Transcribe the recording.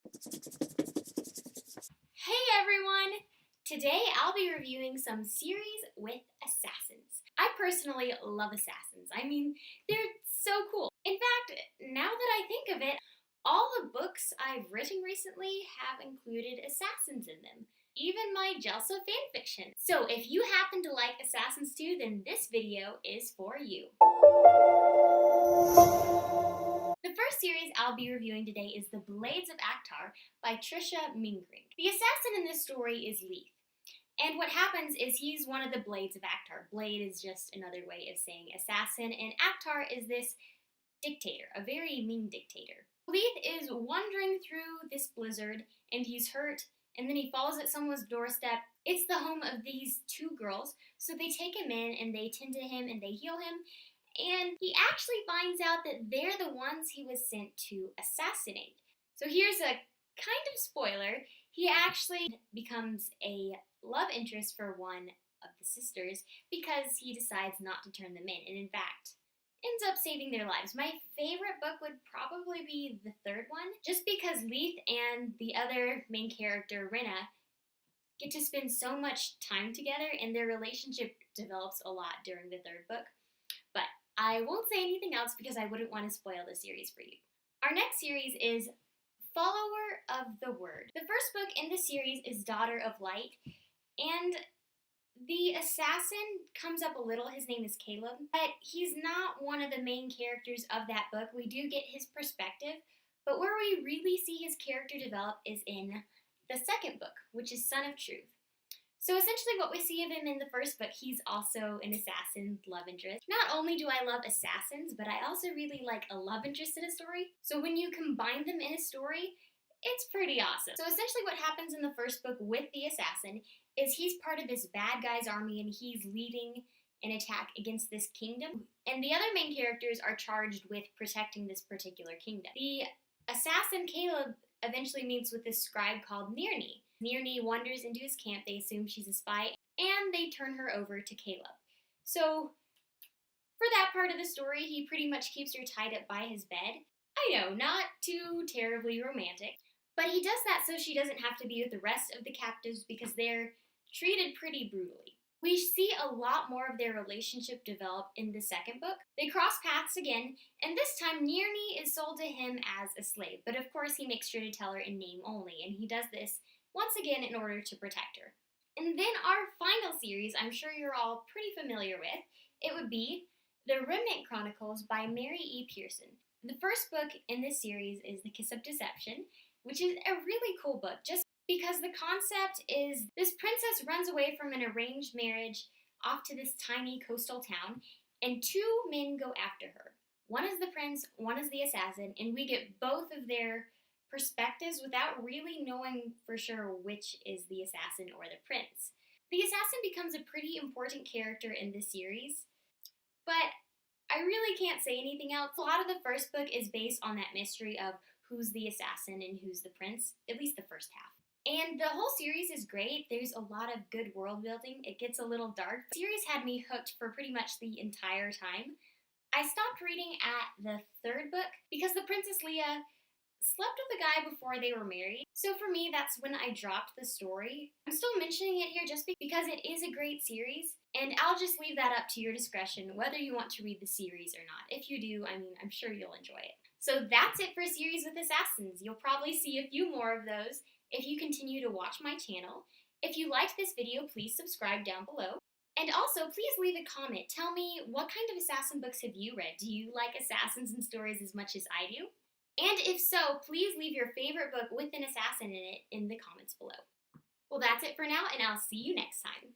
Hey everyone! Today I'll be reviewing some series with assassins. I personally love assassins. I mean, they're so cool. In fact, now that I think of it, all the books I've written recently have included assassins in them. Even my Gelso fanfiction. So if you happen to like assassins too, then this video is for you. The first series I'll be reviewing today is The Blades of Akhtar by Tricia Mingerink. The assassin in this story is Leith. And what happens is he's one of the Blades of Akhtar. Blade is just another way of saying assassin, and Acktar is this dictator, a very mean dictator. Leith is wandering through this blizzard, and he's hurt, and then he falls at someone's doorstep. It's the home of these two girls, so they take him in, and they tend to him, and they heal him, and he actually finds out that they're the ones he was sent to assassinate. So here's a kind of spoiler. He actually becomes a love interest for one of the sisters because he decides not to turn them in, and in fact, ends up saving their lives. My favorite book would probably be the third one, just because Leith and the other main character, Rena, get to spend so much time together, and their relationship develops a lot during the third book. But I won't say anything else because I wouldn't want to spoil the series for you. Our next series is Follower of the Word. The first book in the series is Daughter of Light, and the assassin comes up a little. His name is Caleb, but he's not one of the main characters of that book. We do get his perspective, but where we really see his character develop is in the second book, which is Son of Truth. So essentially what we see of him in the first book, he's also an assassin love interest. Not only do I love assassins, but I also really like a love interest in a story. So when you combine them in a story, it's pretty awesome. So essentially what happens in the first book with the assassin is he's part of this bad guy's army, and he's leading an attack against this kingdom. And the other main characters are charged with protecting this particular kingdom. The assassin Caleb eventually meets with this scribe called Nirni. Nirni wanders into his camp. They assume she's a spy, and they turn her over to Caleb. So for that part of the story, he pretty much keeps her tied up by his bed. I know, not too terribly romantic, but he does that so she doesn't have to be with the rest of the captives because they're treated pretty brutally. We see a lot more of their relationship develop in the second book. They cross paths again, and this time Nirni is sold to him as a slave, but of course he makes sure to tell her in name only, and he does this once again in order to protect her. And then our final series, I'm sure you're all pretty familiar with, it would be The Remnant Chronicles by Mary E. Pearson. The first book in this series is The Kiss of Deception, which is a really cool book, just because the concept is this princess runs away from an arranged marriage off to this tiny coastal town, and two men go after her. One is the prince, one is the assassin, and we get both of their perspectives without really knowing for sure which is the assassin or the prince. The assassin becomes a pretty important character in this series, but I really can't say anything else. A lot of the first book is based on that mystery of who's the assassin and who's the prince, at least the first half. And the whole series is great. There's a lot of good world building. It gets a little dark. The series had me hooked for pretty much the entire time. I stopped reading at the third book because the Princess Leia slept with a guy before they were married. So for me, that's when I dropped the story. I'm still mentioning it here just because it is a great series, and I'll just leave that up to your discretion whether you want to read the series or not. If you do, I mean, I'm sure you'll enjoy it. So that's it for series with assassins. You'll probably see a few more of those if you continue to watch my channel. If you liked this video, please subscribe down below. And also, please leave a comment. Tell me, what kind of assassin books have you read? Do you like assassins and stories as much as I do? And if so, please leave your favorite book with an assassin in it in the comments below. Well, that's it for now, and I'll see you next time.